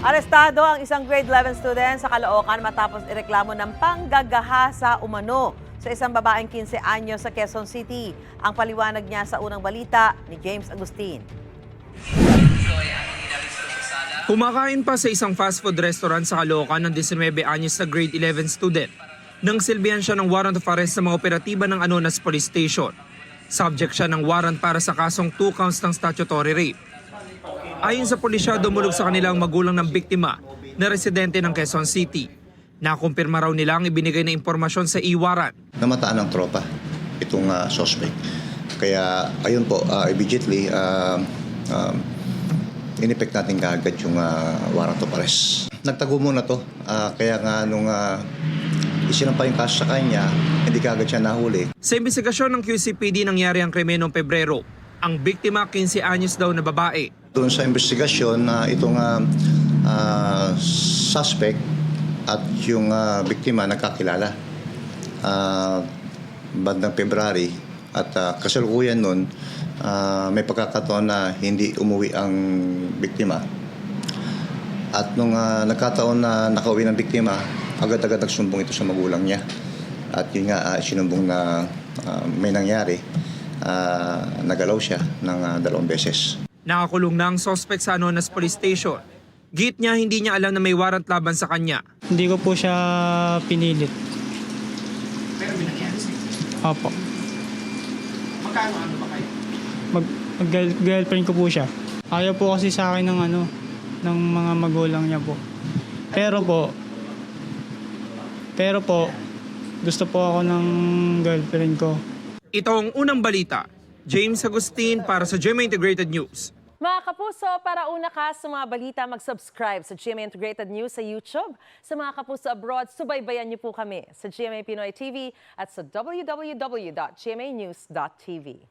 Arestado ang isang grade 11 student sa Caloocan matapos ireklamo ng panggagahasa umano sa isang babaeng 15 anyo sa Quezon City. Ang paliwanag niya sa unang balita ni James Agustin. Kumakain pa sa isang fast food restaurant sa Caloocan ng 19 anyos na grade 11 student nang silbihan siya ng warrant of arrest sa mga operatiba ng Anonas Police Station. Subject siya ng warrant para sa kasong 2 counts ng statutory rape. Ayon sa pulisya, dumulog sa kanilang magulang ng biktima na residente ng Quezon City. Nakumpirma raw nila ang ibinigay na impormasyon sa e-warrant. Namataan ng tropa itong suspect. Kaya ayun po, immediately in-effect natin kaagad yung warrant of arrest. Nagtago muna to, kaya nga nung isinampa yung kaso sa kanya, hindi kaagad siya nahuli. Sa investigasyon ng QCPD nangyari ang krimen noong Pebrero. Ang biktima 15 anyos daw na babae. Doon sa investigasyon, itong suspect at yung biktima nagkakilala. Bandang February at kasalukuyan nun, may pagkakataon na hindi umuwi ang biktima. At nung nagkataon na nakauwi ng biktima, agad-agad nagsumbong ito sa magulang niya. At yun nga, sinumbong na may nangyari, nagalaw siya ng 2 beses. Nakakulong na ang suspect sa Anonas Police Station. Git niya hindi niya alam na may warrant laban sa kanya. Hindi ko po siya pinilit. Pero may nangyari sa'yo? Opo. Magkano ba kayo? Mag-girlfriend ko po siya. Ayaw po kasi sa akin ng mga magulang niya po. Pero po, gusto po ako ng girlfriend ko. Ito ang unang balita. James Agustin para sa GMA Integrated News. Mga kapuso, para una ka sa mga balita, mag-subscribe sa GMA Integrated News sa YouTube. Sa mga kapuso abroad, subaybayan niyo po kami sa GMA Pinoy TV at sa www.gmanews.tv.